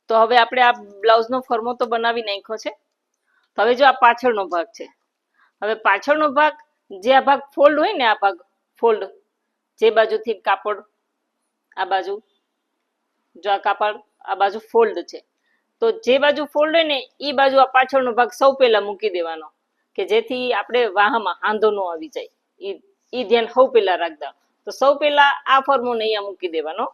તો હવે આપણે આ બ્લાઉઝનો ફરમો તો બનાવી નાખ્યો છે. તો હવે જો આ પાછળનો ભાગ છે. હવે પાછળનો ભાગ, જે આ ભાગ ફોલ્ડ હોય ને, આ ભાગ ફોલ્ડ, જે બાજુથી કાપડ આ બાજુ, જો આ કાપડ આ બાજુ ફોલ્ડ છે, તો જે બાજુ ફોલ્ડ હોય ને એ બાજુ આ પાછળનો ભાગ સૌ પહેલા મૂકી દેવાનો, કે જેથી આપણે વાહમાં હાંધો ન આવી જાય. ઈ ધ્યાન સૌ પહેલા રાખતા. તો સૌ પહેલા આ ફરમોને અહીંયા મૂકી દેવાનો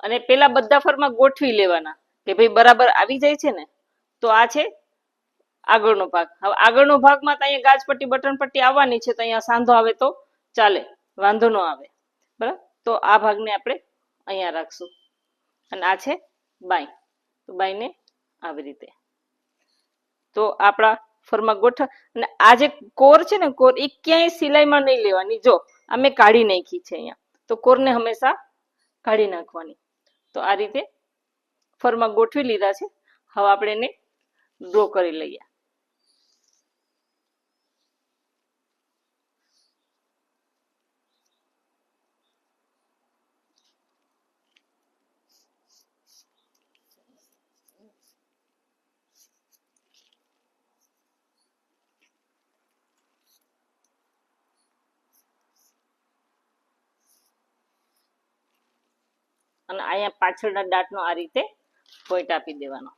અને પેલા બધા ફરમાં ગોઠવી લેવાના કે ભાઈ બરાબર આવી જાય છે ને. તો આ છે આગળનો ભાગ. હવે આગળનો ભાગમાં તો અહીંયા ગાજપટ્ટી બટન પટ્ટી આવવાની છે, તો અહીંયા સાંધો આવે તો ચાલે, વાંધો ન આવે. બરાબર, તો આ ભાગને આપણે અહીંયા રાખશું. અને આ છે બાય, તો બાયને આવી રીતે. તો આપણા ફરમાં ગોઠવ. અને આ જે કોર છે ને, કોર એ ક્યાંય સિલાઈમાં નહીં લેવાની. જો આ મેં કાઢી નાખી છે અહીંયા, તો કોરને હંમેશા કાઢી નાખવાની. તો આ રીતે ફરમાં ગોઠવી લીધા છે. હવે આપણે એને ડ્રો કરી લઈએ. અને અહીંયા પાછળના ડાટનો આ રીતે પોઈન્ટ આપી દેવાનો.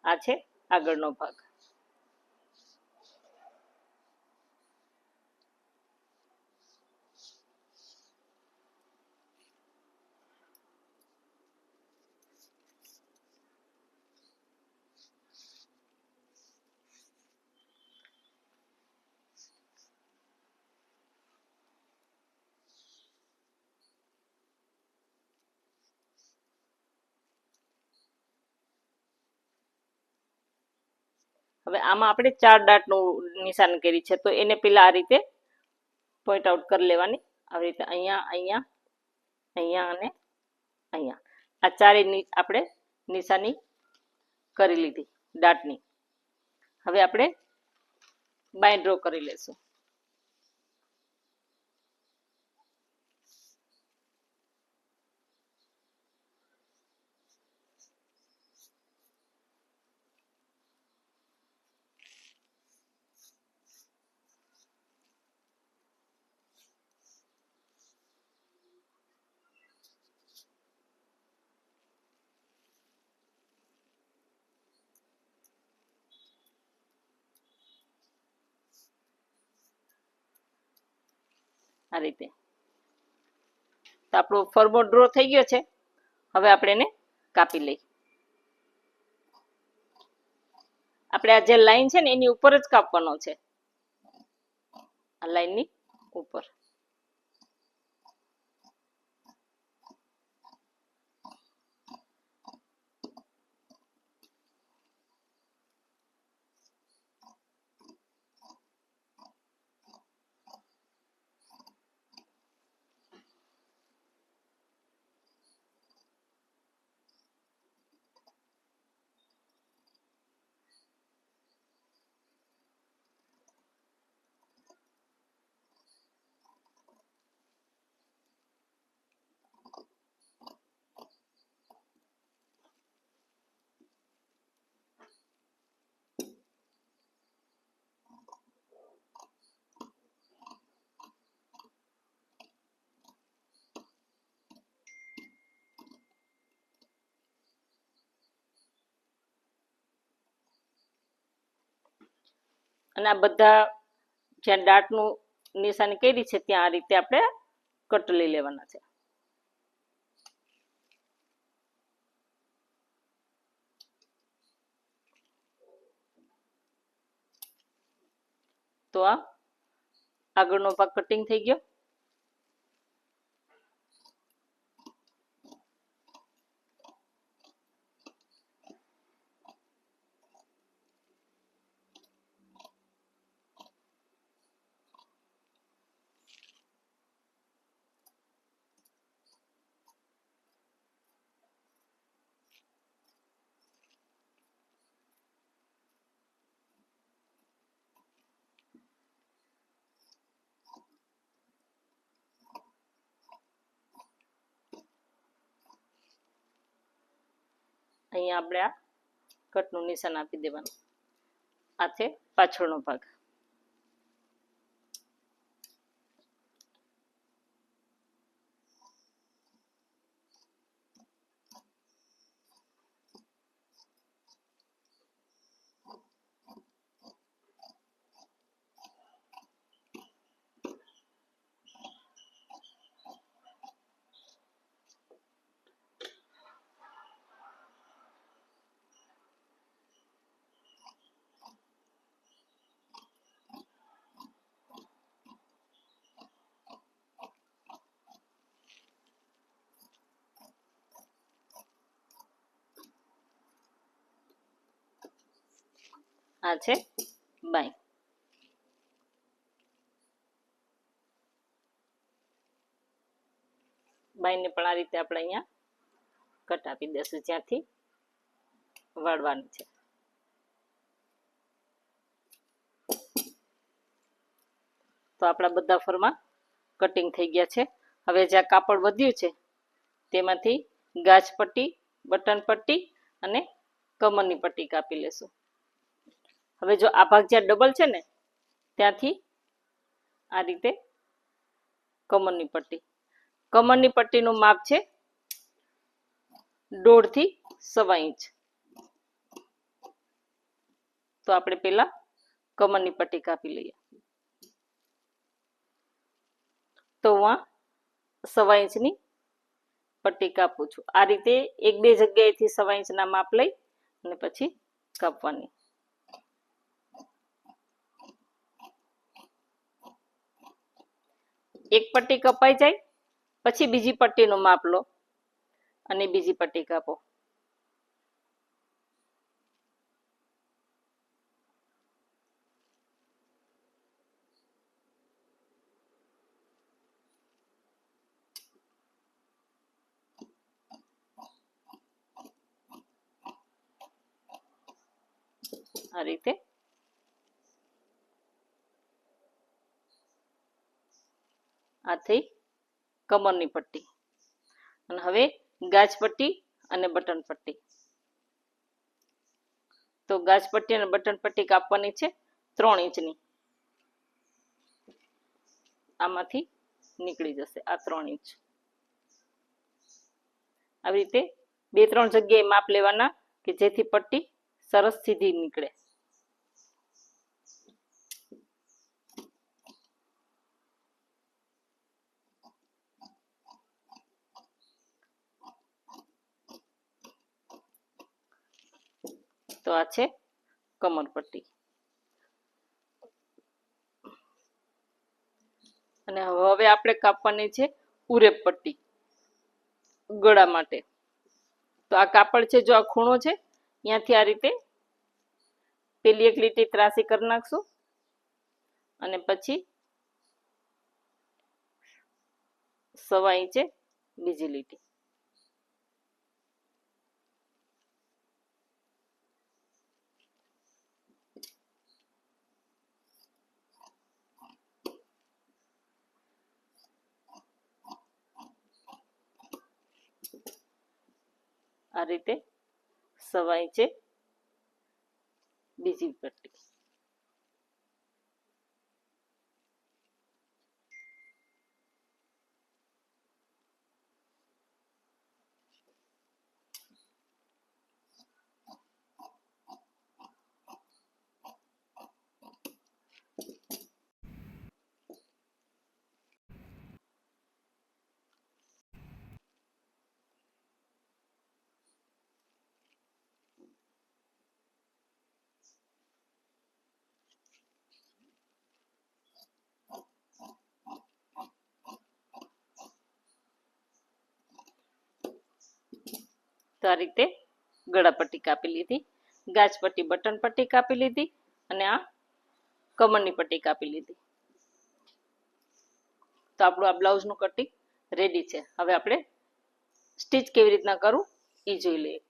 આ છે આગળનો ભાગ. હવે આમાં આપણે 4 ડાટનું નિશાન કરી છે, તો એને પેલા આ રીતે પોઈન્ટ આઉટ કરી લેવાની. આવી રીતે અહીંયા, અહીંયા, અહીંયા અને અહીંયા. આ ચારે આપણે નિશાની કરી લીધી ડાટની. હવે આપણે બાય ડ્રો કરી લેશું. આ રીતે. તો આપણો ફરમો ડ્રો થઈ ગયો છે. હવે આપણે એને કાપી લઈ. આપણે આ જે લાઈન છે ને એની ઉપર જ કાપવાનો છે, આ લાઈનની ઉપર. અને આ બધા જ્યાં ડાટનું નિશાની કરી છે ત્યાં આ રીતે આપણે કટ લઈ લેવાના છે. તો આ આગળનો ભાગ કટિંગ થઈ ગયો. અહીંયા આપણે આ કટનું નિશાન આપી દેવાનું. આ છે પાછળનો ભાગ. આ છે બાય. બાયને પણ આ રીતે આપણે અહીંયા કટ આપી દેશું જ્યાંથી વાળવાની છે. તો આપણા બધા ફરમાં કટિંગ થઈ ગયા છે. હવે જે આ કાપડ વધ્યું છે તેમાંથી ગાજ પટ્ટી, બટન પટ્ટી અને કમરની પટ્ટી કાપી લેશું. હવે જો આ ભાગ જ્યાં ડબલ છે ને ત્યાંથી આ રીતે કમરની પટ્ટી. કમરની પટ્ટીનું માપ છે 1.5 થી 1.25 ઇંચ. તો આપણે પહેલા કમરની પટ્ટી કાપી લઈએ. તો હું 1.25 ઇંચની પટ્ટી કાપું છું. આ રીતે 1-2 જગ્યાએથી 1.25 ઇંચના માપ લઈ અને પછી કાપવાની. એક પટ્ટી કપાઈ જાય પછી બીજી પટ્ટીનું માપ લો અને બીજી પટ્ટી કાપો. આ રીતે આ થઈ કમરની પટ્ટી. અને હવે ગાજ પટ્ટી અને બટન પટ્ટી. તો ગાજ પટ્ટી અને બટન પટ્ટી કાપવાની છે 3 ઇંચની. આમાંથી નીકળી જશે આ 3 ઇંચ. આવી રીતે 2-3 જગ્યાએ માપ લેવાના કે જેથી પટ્ટી સરસ સીધી નીકળે. તો આ છે કમર પટ્ટી. અને હવે આપણે કાપવાની છે ઉરેપ પટ્ટી ગળા માટે. તો આ કાપડ છે જો આ ખૂણો છે ત્યાંથી આ રીતે પેલી એક લીટી ત્રાસી કરી નાખશું અને પછી 1.25 ઇંચે બીજી લીટી. આ રીતે 1.25 ઇંચે બીજી પટ્ટી. તો આ રીતે ગળા પટ્ટી કાપી લીધી, ગાજ પટ્ટી બટન પટ્ટી કાપી લીધી અને આ કમરની પટ્ટી કાપી લીધી. તો આપણું આ બ્લાઉઝનું કટિંગ રેડી છે. હવે આપણે સ્ટીચ કેવી રીતના કરવું એ જોઈ લઈએ.